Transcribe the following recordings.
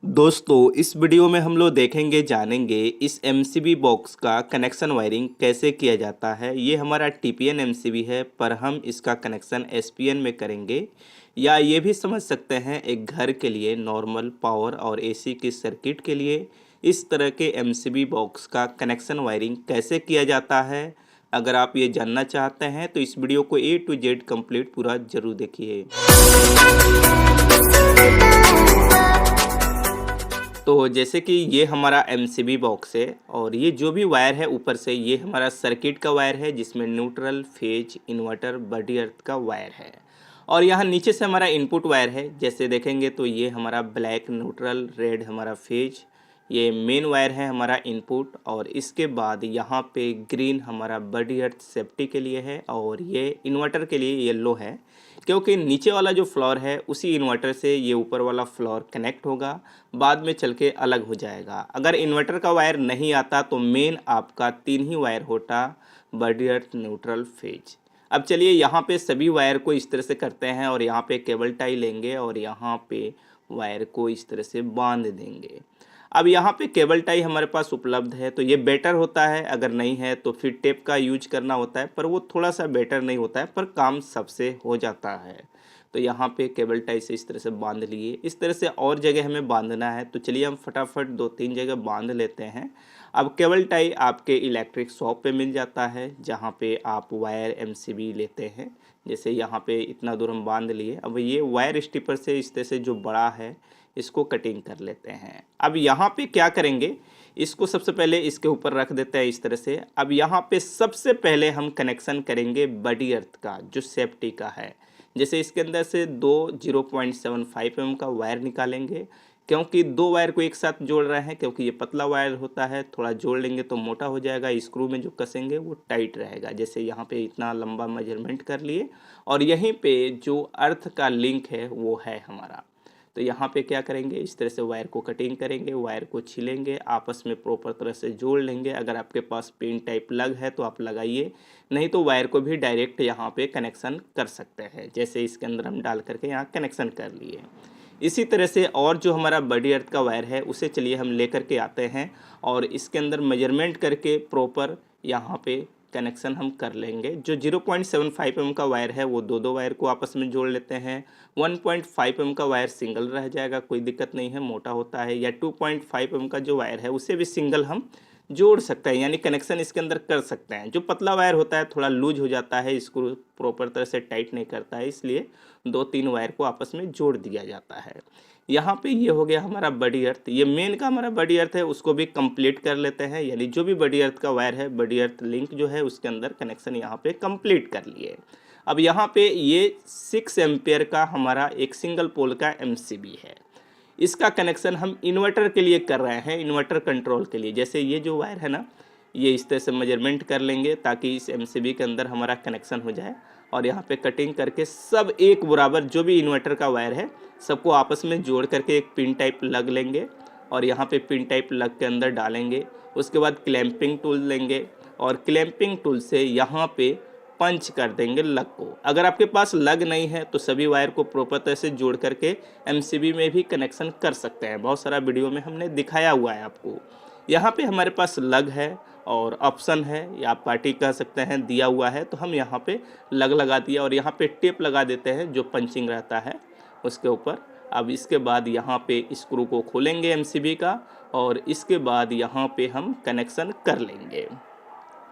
दोस्तों इस वीडियो में हम लोग देखेंगे जानेंगे इस एमसीबी बॉक्स का कनेक्शन वायरिंग कैसे किया जाता है। ये हमारा टीपीएन एमसीबी है पर हम इसका कनेक्शन एसपीएन में करेंगे, या ये भी समझ सकते हैं एक घर के लिए नॉर्मल पावर और एसी की सर्किट के लिए इस तरह के एमसीबी बॉक्स का कनेक्शन वायरिंग कैसे किया जाता है। अगर आप ये जानना चाहते हैं तो इस वीडियो को ए टू जेड कंप्लीट पूरा जरूर देखिए। तो जैसे कि ये हमारा एमसीबी बॉक्स है और ये जो भी वायर है ऊपर से ये हमारा सर्किट का वायर है, जिसमें neutral, phase, inverter, body earth का वायर है। और यहाँ नीचे से हमारा इनपुट वायर है। जैसे देखेंगे तो ये हमारा ब्लैक न्यूट्रल, रेड हमारा फेज, ये मेन वायर है हमारा इनपुट। और इसके बाद यहाँ पे ग्रीन हमारा बॉडी अर्थ सेफ्टी के लिए है और ये इन्वर्टर के लिए येलो है, क्योंकि नीचे वाला जो फ्लोर है उसी इन्वर्टर से ये ऊपर वाला फ्लोर कनेक्ट होगा, बाद में चल के अलग हो जाएगा। अगर इन्वर्टर का वायर नहीं आता तो मेन आपका 3 ही वायर होता, बॉडी अर्थ, न्यूट्रल, फेज। अब चलिए यहाँ पे सभी वायर को इस तरह से करते हैं और यहाँ पे केबल टाई लेंगे और यहाँ पे वायर को इस तरह से बांध देंगे। अब यहाँ पे केबल टाई हमारे पास उपलब्ध है तो ये बेटर होता है, अगर नहीं है तो फिर टेप का यूज करना होता है, पर वो थोड़ा सा बेटर नहीं होता है, पर काम सबसे हो जाता है। तो यहाँ पे केबल टाई से इस तरह से बांध लिए। इस तरह से और जगह हमें बांधना है तो चलिए हम फटाफट 2-3 जगह बांध लेते हैं। अब केबल टाई आपके इलेक्ट्रिक शॉप पे मिल जाता है, जहाँ पे आप वायर एमसीबी लेते हैं। जैसे यहाँ पे इतना दूर हम बांध लिए। अब ये वायर स्टिपर से इस तरह से जो बड़ा है इसको कटिंग कर लेते हैं। अब यहाँ पे क्या करेंगे, इसको सबसे पहले इसके ऊपर रख देते हैं इस तरह से। अब यहाँ पे सबसे पहले हम कनेक्शन करेंगे बॉडी अर्थ का, जो सेफ्टी का है। जैसे इसके अंदर से 0.75 mm का वायर निकालेंगे, क्योंकि 2 वायर को एक साथ जोड़ रहे हैं, क्योंकि ये पतला वायर होता है, थोड़ा जोड़ लेंगे तो मोटा हो जाएगा, स्क्रू में जो कसेंगे वो टाइट रहेगा। जैसे यहाँ पे इतना लंबा मेजरमेंट कर लिए और यहीं पे जो अर्थ का लिंक है वो है हमारा। तो यहाँ पे क्या करेंगे, इस तरह से वायर को कटिंग करेंगे, वायर को छीलेंगे, आपस में प्रॉपर तरह से जोड़ लेंगे। अगर आपके पास पिन टाइप प्लग है तो आप लगाइए, नहीं तो वायर को भी डायरेक्ट यहाँ पे कनेक्शन कर सकते हैं। जैसे इसके अंदर हम डाल करके यहाँ कनेक्शन कर लिए। इसी तरह से और जो हमारा बॉडी अर्थ का वायर है उसे चलिए हम ले करके आते हैं और इसके अंदर मेजरमेंट करके प्रॉपर यहाँ पे कनेक्शन हम कर लेंगे। जो 0.75 mm का वायर है वो 2 वायर को आपस में जोड़ लेते हैं। 1.5 mm का वायर सिंगल रह जाएगा, कोई दिक्कत नहीं है, मोटा होता है। या 2.5 mm का जो वायर है उसे भी सिंगल हम जोड़ सकते हैं, यानी कनेक्शन इसके अंदर कर सकते हैं। जो पतला वायर होता है थोड़ा लूज हो जाता है, स्क्रू प्रॉपर तरह से टाइट नहीं करता है, इसलिए 2-3 वायर को आपस में जोड़ दिया जाता है। यहाँ पे ये हो गया हमारा बॉडी अर्थ। ये मेन का हमारा बॉडी अर्थ है, उसको भी कंप्लीट कर लेते हैं। यानी जो भी बॉडी अर्थ का वायर है, बॉडी अर्थ लिंक जो है उसके अंदर कनेक्शन यहाँ पे कंप्लीट कर लिए। अब यहाँ पे ये 6 एम्पेयर का हमारा एक सिंगल पोल का एमसीबी है। इसका कनेक्शन हम इन्वर्टर के लिए कर रहे हैं, इन्वर्टर कंट्रोल के लिए। जैसे ये जो वायर है ना, ये इस तरह से मेजरमेंट कर लेंगे ताकि इस एमसीबी के अंदर हमारा कनेक्शन हो जाए। और यहाँ पे कटिंग करके सब एक बराबर जो भी इन्वर्टर का वायर है सबको आपस में जोड़ करके एक पिन टाइप लग लेंगे और यहाँ पे पिन टाइप लग के अंदर डालेंगे। उसके बाद क्लैंपिंग टूल लेंगे और क्लैंपिंग टूल से यहाँ पे पंच कर देंगे लग को। अगर आपके पास लग नहीं है तो सभी वायर को प्रॉपर तरह से जोड़ करके एमसीबी में भी कनेक्शन कर सकते हैं। बहुत सारा वीडियो में हमने दिखाया हुआ है आपको। यहाँ पे हमारे पास लग है और ऑप्शन है, या आप पार्टी कह सकते हैं, दिया हुआ है, तो हम यहाँ पे लग लगा दिया और यहाँ पे टेप लगा देते हैं जो पंचिंग रहता है उसके ऊपर। अब इसके बाद यहाँ पे स्क्रू को खोलेंगे एमसीबी का और इसके बाद यहाँ पे हम कनेक्शन कर लेंगे।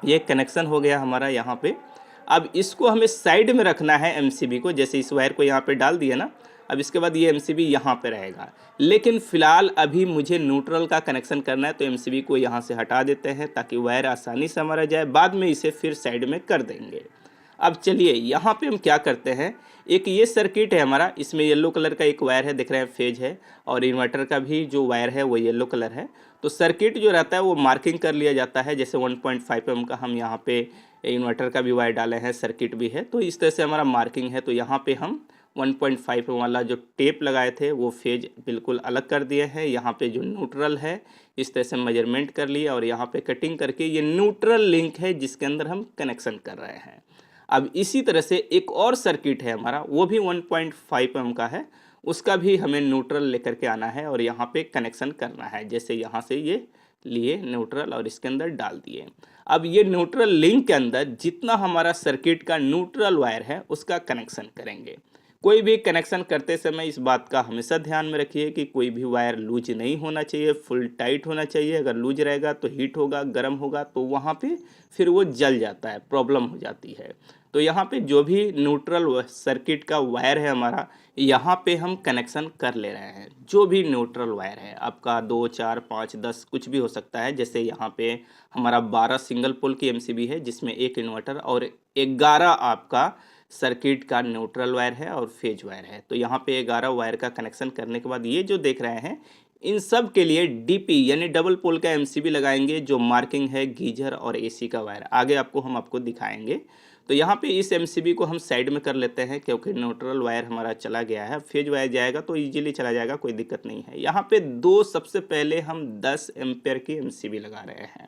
ये कनेक्शन हो गया हमारा यहाँ पे। अब इसको हमें साइड में रखना है एमसीबी को। जैसे इस वायर को यहाँ पे डाल दिया ना, अब इसके बाद ये एमसीबी यहाँ पे रहेगा। लेकिन फ़िलहाल अभी मुझे न्यूट्रल का कनेक्शन करना है तो एमसीबी को यहाँ से हटा देते हैं ताकि वायर आसानी से हमारा जाए, बाद में इसे फिर साइड में कर देंगे। अब चलिए यहाँ पे हम क्या करते हैं, एक ये सर्किट है हमारा, इसमें येलो कलर का एक वायर है, दिख रहे हैं, फेज है, और इन्वर्टर का भी जो वायर है वो येलो कलर है। तो सर्किट जो रहता है वो मार्किंग कर लिया जाता है। जैसे 1.5 mm का हम यहाँ पे इन्वर्टर का भी वायर डाले हैं, सर्किट भी है, तो इस तरह से हमारा मार्किंग है। तो यहाँ पे हम 1.5 mm वाला जो टेप लगाए थे वो फेज बिल्कुल अलग कर दिए हैं। यहाँ पे जो न्यूट्रल है इस तरह से मेजरमेंट कर लिया और यहाँ पे कटिंग करके ये न्यूट्रल लिंक है जिसके अंदर हम कनेक्शन कर रहे हैं। अब इसी तरह से एक और सर्किट है हमारा, वो भी 1.5 mm का है, उसका भी हमें न्यूट्रल लेकर के आना है और यहाँ पे कनेक्शन करना है। जैसे यहाँ से ये लिए न्यूट्रल और इसके अंदर डाल दिए। अब ये न्यूट्रल लिंक के अंदर जितना हमारा सर्किट का न्यूट्रल वायर है उसका कनेक्शन करेंगे। कोई भी कनेक्शन करते समय इस बात का हमेशा ध्यान में रखिए कि कोई भी वायर लूज नहीं होना चाहिए, फुल टाइट होना चाहिए। अगर लूज रहेगा तो हीट होगा, गर्म होगा तो वहाँ पे फिर वो जल जाता है, प्रॉब्लम हो जाती है। तो यहाँ पे जो भी न्यूट्रल सर्किट का वायर है हमारा, यहाँ पे हम कनेक्शन कर ले रहे हैं। जो भी न्यूट्रल वायर है आपका 2, 4, 5, 10 कुछ भी हो सकता है। जैसे यहाँ पे हमारा 12 सिंगल पोल की एमसीबी है जिसमें एक इन्वर्टर और 11 आपका सर्किट का न्यूट्रल वायर है और फेज वायर है। तो यहाँ पे 11 वायर का कनेक्शन करने के बाद ये जो देख रहे हैं इन सब के लिए डीपी यानी डबल पोल का एमसीबी लगाएंगे, जो मार्किंग है गीजर और एसी का वायर। आगे आपको दिखाएंगे। तो यहाँ पे इस एमसीबी को हम साइड में कर लेते हैं क्योंकि न्यूट्रल वायर हमारा चला गया है। फेज वायर जाएगा तो इजीली चला जाएगा, कोई दिक्कत नहीं है। यहाँ पे सबसे पहले हम 10 एम्पेयर की एमसीबी लगा रहे हैं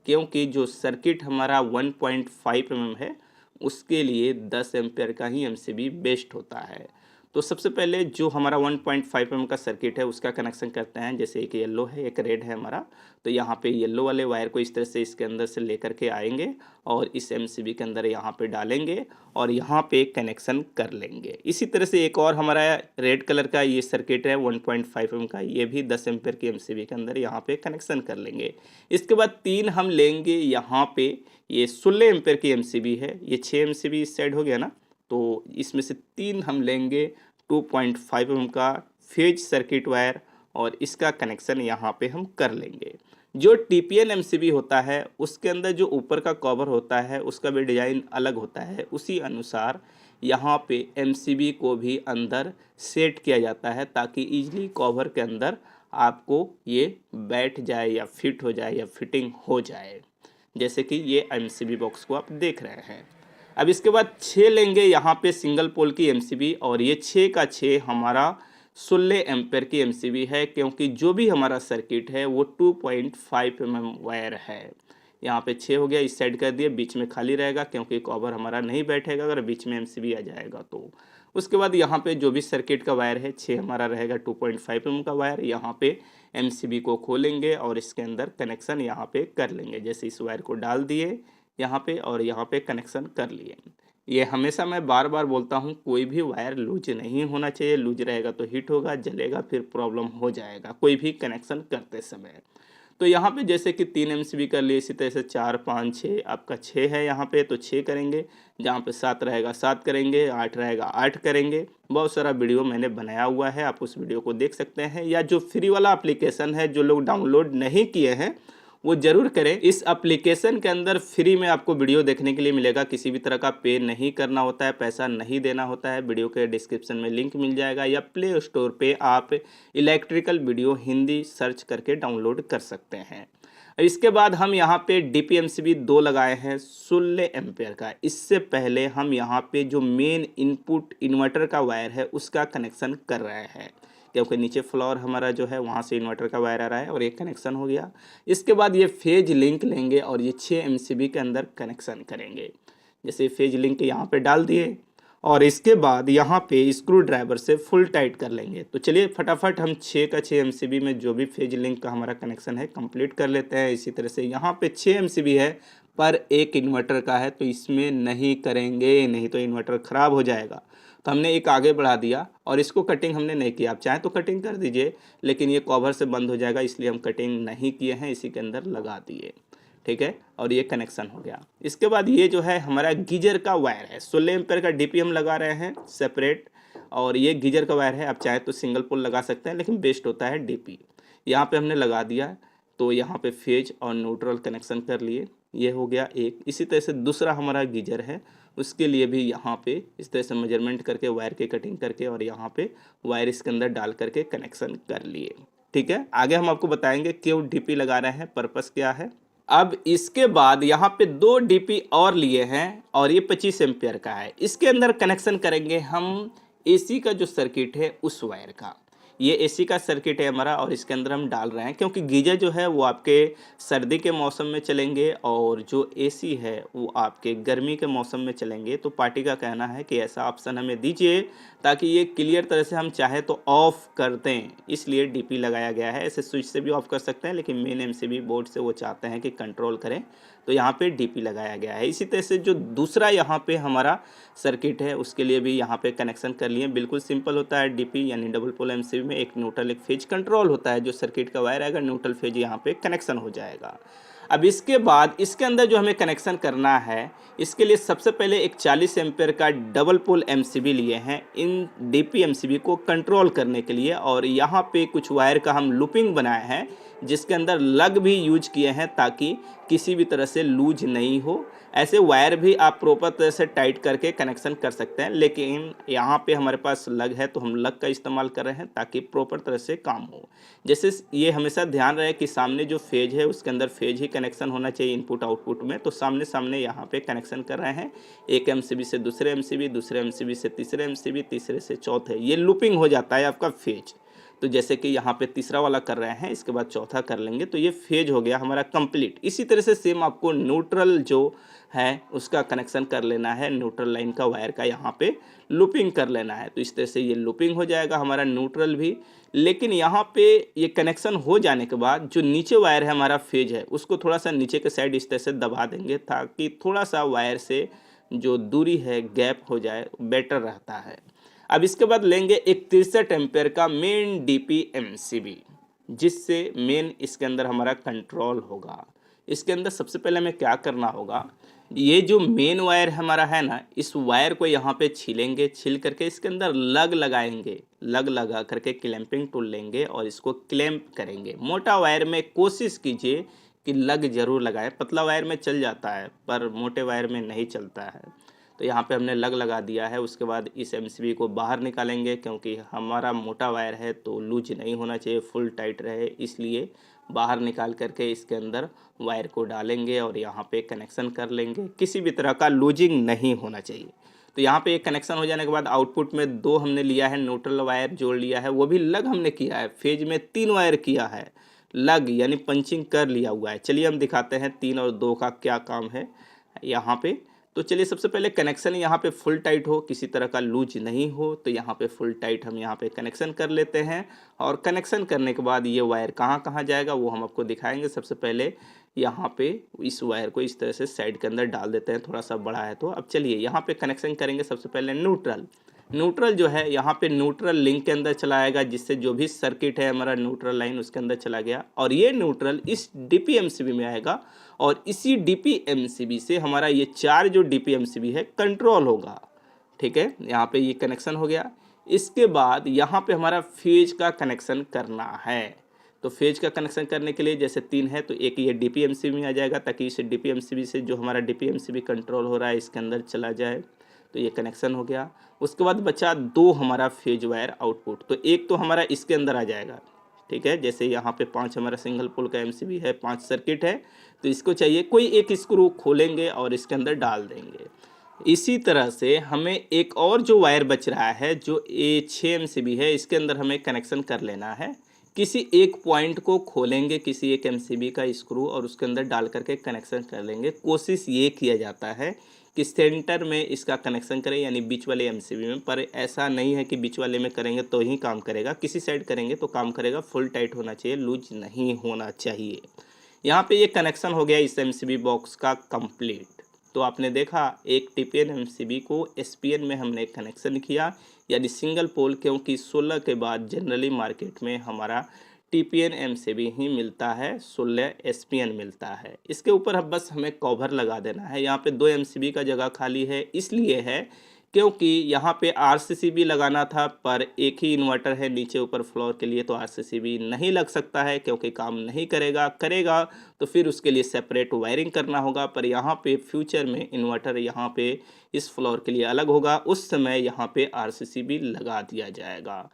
क्योंकि जो सर्किट हमारा 1.5 mm है उसके लिए 10 एम्पेयर का ही एमसीबी बेस्ट होता है। तो सबसे पहले जो हमारा 1.5 mm का सर्किट है उसका कनेक्शन करते हैं। जैसे एक येलो है, एक रेड है हमारा। तो यहाँ पे येलो वाले वायर को इस तरह से इसके अंदर से लेकर के आएंगे और इस एमसीबी के अंदर यहाँ पे डालेंगे और यहाँ पे कनेक्शन कर लेंगे। इसी तरह से एक और हमारा रेड कलर का ये सर्किट है 1.5 mm का, ये भी 10 एम्पेयर की एमसीबी के अंदर यहाँ पे कनेक्शन कर लेंगे। इसके बाद 3 हम लेंगे यहाँ पे, ये 16 एम्पेयर की एमसीबी है। ये 6 एमसीबी इस साइड हो गया ना, तो इसमें से 3 हम लेंगे 2.5 mm का फेज सर्किट वायर और इसका कनेक्शन यहाँ पे हम कर लेंगे। जो टीपीएन एमसीबी होता है उसके अंदर जो ऊपर का कवर होता है उसका भी डिज़ाइन अलग होता है। उसी अनुसार यहाँ पे एमसीबी को भी अंदर सेट किया जाता है ताकि इजीली कवर के अंदर आपको ये बैठ जाए या फिट हो जाए या फिटिंग हो जाए। जैसे कि ये एमसीबी बॉक्स को आप देख रहे हैं। अब इसके बाद 6 लेंगे यहाँ पे सिंगल पोल की एमसीबी और ये 6 का 6 हमारा 16 एम्पेयर की एमसीबी है क्योंकि जो भी हमारा सर्किट है वो 2.5 mm वायर है। यहाँ पे 6 हो गया, इस साइड कर दिए, बीच में खाली रहेगा क्योंकि कवर हमारा नहीं बैठेगा अगर बीच में एमसीबी आ जाएगा तो। उसके बाद यहाँ पे जो भी सर्किट का वायर है 6 हमारा रहेगा 2.5 mm का वायर। यहाँ पे एमसीबी को खोलेंगे और इसके अंदर कनेक्शन यहाँ पे कर लेंगे। जैसे इस वायर को डाल दिए यहाँ पे और यहाँ पे कनेक्शन कर लिए। ये हमेशा मैं बार बार बोलता हूँ, कोई भी वायर लूज नहीं होना चाहिए। लूज रहेगा तो हीट होगा, जलेगा, फिर प्रॉब्लम हो जाएगा कोई भी कनेक्शन करते समय। तो यहाँ पे जैसे कि 3 एमसीबी कर लिए, इसी तरह से 4, 5, 6 आपका 6 है यहाँ पे तो 6 करेंगे। जहाँ पे 7 रहेगा 7 करेंगे, 8 रहेगा 8 करेंगे। बहुत सारा वीडियो मैंने बनाया हुआ है, आप उस वीडियो को देख सकते हैं। या जो फ्री वाला एप्लीकेशन है जो लोग डाउनलोड नहीं किए हैं वो ज़रूर करें। इस एप्लीकेशन के अंदर फ्री में आपको वीडियो देखने के लिए मिलेगा। किसी भी तरह का पे नहीं करना होता है, पैसा नहीं देना होता है। वीडियो के डिस्क्रिप्शन में लिंक मिल जाएगा या प्ले स्टोर पे आप इलेक्ट्रिकल वीडियो हिंदी सर्च करके डाउनलोड कर सकते हैं। इसके बाद हम यहाँ पे DP-MCB 2 लगाए हैं 16 एम्पेयर का। इससे पहले हम यहाँ पे जो मेन इनपुट इन्वर्टर का वायर है उसका कनेक्शन कर रहे हैं क्योंकि नीचे फ्लोर हमारा जो है वहाँ से इन्वर्टर का वायर आ रहा है और एक कनेक्शन हो गया। इसके बाद ये फेज लिंक लेंगे और ये 6 एमसीबी के अंदर कनेक्शन करेंगे। जैसे फेज लिंक यहाँ पे डाल दिए और इसके बाद यहाँ पे स्क्रू ड्राइवर से फुल टाइट कर लेंगे। तो चलिए फटाफट हम 6 का 6 एमसीबी में जो भी फेज लिंक का हमारा कनेक्शन है कंप्लीट कर लेते हैं। इसी तरह से यहाँ पे 6 एमसीबी है पर एक इन्वर्टर का है तो इसमें नहीं करेंगे, नहीं तो इन्वर्टर ख़राब हो जाएगा। तो हमने एक आगे बढ़ा दिया और इसको कटिंग हमने नहीं किया। आप चाहें तो कटिंग कर दीजिए लेकिन ये कवर से बंद हो जाएगा, इसलिए हम कटिंग नहीं किए हैं, इसी के अंदर लगा दिए। ठीक है, और ये कनेक्शन हो गया। इसके बाद ये जो है हमारा गीजर का वायर है 16 एम्पेयर का DP हम लगा रहे हैं सेपरेट और ये गीजर का वायर है। आप चाहें तो सिंगल पोल लगा सकते हैं लेकिन बेस्ट होता है DP। यहाँ पे हमने लगा दिया तो यहाँ पे फेज और न्यूट्रल कनेक्शन कर लिए, ये हो गया एक। इसी तरह से दूसरा हमारा गीजर है उसके लिए भी यहाँ पे इस तरह से मेजरमेंट करके वायर की कटिंग करके और यहाँ पे वायर इसके अंदर डाल करके कनेक्शन कर लिए। ठीक है, आगे हम आपको बताएंगे क्यों DP लगा रहे हैं, पर्पस क्या है। अब इसके बाद यहाँ पे 2 DP और लिए हैं और ये 25 एम्पेयर का है। इसके अंदर कनेक्शन करेंगे हम AC का जो सर्किट है उस वायर का। ये एसी का सर्किट है हमारा और इसके अंदर हम डाल रहे हैं, क्योंकि गीजर जो है वो आपके सर्दी के मौसम में चलेंगे और जो एसी है वो आपके गर्मी के मौसम में चलेंगे। तो पार्टी का कहना है कि ऐसा ऑप्शन हमें दीजिए ताकि ये क्लियर तरह से हम चाहे तो ऑफ़ कर दें, इसलिए डीपी लगाया गया है। ऐसे स्विच से भी ऑफ़ कर सकते हैं, लेकिन मेन एमसीबी बोर्ड से वो चाहते हैं कि कंट्रोल करें, तो यहाँ पे डीपी लगाया गया है। इसी तरह से जो दूसरा यहाँ पे हमारा सर्किट है उसके लिए भी यहाँ पे कनेक्शन कर लिए। बिल्कुल सिंपल होता है। डीपी यानी डबल पोल एमसीबी में एक न्यूट्रल एक फेज कंट्रोल होता है। जो सर्किट का वायर आएगा न्यूट्रल फेज यहाँ पे कनेक्शन हो जाएगा। अब इसके बाद इसके अंदर जो हमें कनेक्शन करना है, इसके लिए सबसे पहले एक 40 एम्पेयर का डबल पोल एमसीबी लिए हैं इन डीपी एमसीबी को कंट्रोल करने के लिए। और यहाँ पे कुछ वायर का हम लूपिंग बनाए हैं जिसके अंदर लग भी यूज किए हैं ताकि किसी भी तरह से लूज नहीं हो। ऐसे वायर भी आप प्रॉपर तरह से टाइट करके कनेक्शन कर सकते हैं, लेकिन यहाँ पे हमारे पास लग है तो हम लग का इस्तेमाल कर रहे हैं ताकि प्रॉपर तरह से काम हो। जैसे ये हमेशा ध्यान रहे कि सामने जो फेज है उसके अंदर फेज ही कनेक्शन होना चाहिए इनपुट आउटपुट में। तो सामने सामने यहाँ पे कनेक्शन कर रहे हैं, एक एमसीबी से दूसरे एमसीबी, दूसरे एमसीबी से तीसरे एमसीबी, तीसरे से चौथे। ये लूपिंग हो जाता है आपका फेज। तो जैसे कि यहाँ पे तीसरा वाला कर रहे हैं, इसके बाद चौथा कर लेंगे, तो ये फेज हो गया हमारा कंप्लीट। इसी तरह से सेम आपको न्यूट्रल जो है उसका कनेक्शन कर लेना है, न्यूट्रल लाइन का वायर का यहाँ पे लूपिंग कर लेना है। तो इस तरह से ये लूपिंग हो जाएगा हमारा न्यूट्रल भी। लेकिन यहाँ पे ये कनेक्शन हो जाने के बाद जो नीचे वायर है हमारा फेज है उसको थोड़ा सा नीचे के साइड इस तरह से दबा देंगे ताकि थोड़ा सा वायर से जो दूरी है गैप हो जाए, बेटर रहता है। अब इसके बाद लेंगे एक 63 एम्पेयर का मेन डीपी एमसीबी, जिससे मेन इसके अंदर हमारा कंट्रोल होगा। इसके अंदर सबसे पहले हमें क्या करना होगा, ये जो मेन वायर हमारा है ना, इस वायर को यहाँ पे छीलेंगे, छील करके इसके अंदर लग लगाएंगे, लग लगा करके क्लैंपिंग टूल लेंगे और इसको क्लैंप करेंगे। मोटा वायर में कोशिश कीजिए कि लग जरूर लगाए, पतला वायर में चल जाता है पर मोटे वायर में नहीं चलता है। तो यहाँ पे हमने लग लगा दिया है। उसके बाद इस एमसीबी को बाहर निकालेंगे, क्योंकि हमारा मोटा वायर है तो लूज नहीं होना चाहिए, फुल टाइट रहे, इसलिए बाहर निकाल करके इसके अंदर वायर को डालेंगे और यहाँ पे कनेक्शन कर लेंगे। किसी भी तरह का लूजिंग नहीं होना चाहिए। तो यहाँ पे एक कनेक्शन हो जाने के बाद आउटपुट में 2 हमने लिया है, न्यूट्रल वायर जोड़ लिया है, वो भी लग हमने किया है। फेज में 3 वायर किया है, लग यानी पंचिंग कर लिया हुआ है। चलिए हम दिखाते हैं 3 और 2 का क्या काम है यहाँ पे। तो चलिए सबसे पहले कनेक्शन यहाँ पे फुल टाइट हो, किसी तरह का लूज नहीं हो, तो यहाँ पे फुल टाइट हम यहाँ पे कनेक्शन कर लेते हैं। और कनेक्शन करने के बाद ये वायर कहाँ कहाँ जाएगा वो हम आपको दिखाएंगे। सबसे पहले यहाँ पे इस वायर को इस तरह से साइड के अंदर डाल देते हैं, थोड़ा सा बड़ा है तो। अब चलिए यहाँ पे कनेक्शन करेंगे सबसे पहले न्यूट्रल। न्यूट्रल जो है यहाँ पे न्यूट्रल लिंक के अंदर चला आएगा, जिससे जो भी सर्किट है हमारा न्यूट्रल लाइन उसके अंदर चला गया और ये न्यूट्रल इस डीपी एमसीबी में आएगा और इसी डीपी एमसीबी से हमारा ये 4 जो डीपी एमसीबी है कंट्रोल होगा। ठीक है, यहाँ पे ये कनेक्शन हो गया। इसके बाद यहाँ पे हमारा फेज का कनेक्शन करना है। तो फेज का कनेक्शन करने के लिए जैसे 3 है तो एक ये डीपी एमसीबी में आ जाएगा ताकि इस डीपी एमसीबी से जो हमारा डीपी एमसीबी कंट्रोल हो रहा है इसके अंदर चला जाए। तो ये कनेक्शन हो गया। उसके बाद बचा 2 हमारा फेज वायर आउटपुट, तो एक तो हमारा इसके अंदर आ जाएगा। ठीक है, जैसे यहाँ पे 5 हमारा सिंगल पोल का एमसीबी है, 5 सर्किट है, तो इसको चाहिए कोई एक स्क्रू खोलेंगे और इसके अंदर डाल देंगे। इसी तरह से हमें एक और जो वायर बच रहा है जो ये 6 एमसीबी है, इसके अंदर हमें कनेक्शन कर लेना है। किसी एक पॉइंट को खोलेंगे, किसी एक एमसीबी का स्क्रू, और उसके अंदर डाल करके कनेक्शन कर लेंगे। कोशिश ये किया जाता है कि सेंटर में इसका कनेक्शन करें, यानी बीच वाले एमसीबी में, पर ऐसा नहीं है कि बीच वाले में करेंगे तो ही काम करेगा। किसी साइड करेंगे तो काम करेगा, फुल टाइट होना चाहिए, लूज नहीं होना चाहिए। यहाँ पे ये कनेक्शन हो गया इस एमसीबी बॉक्स का कंप्लीट। तो आपने देखा एक टीपीएन एमसीबी को एसपीएन में हमने कनेक्शन किया, यानी सिंगल पोल, क्योंकि 16 के बाद जनरली मार्केट में हमारा टीपीएन एमसीबी ही मिलता है, 16 एसपीएन मिलता है। इसके ऊपर अब बस हमें कवर लगा देना है। यहाँ पे 2 एमसीबी का जगह खाली है, इसलिए है क्योंकि यहाँ पे आरसीसीबी लगाना था, पर एक ही इन्वर्टर है नीचे ऊपर फ्लोर के लिए, तो आरसीसीबी नहीं लग सकता है क्योंकि काम नहीं करेगा तो फिर उसके लिए सेपरेट वायरिंग करना होगा। पर यहाँ पे फ्यूचर में इन्वर्टर यहाँ पे इस फ्लोर के लिए अलग होगा, उस समय यहाँ पे आरसीसीबी लगा दिया जाएगा।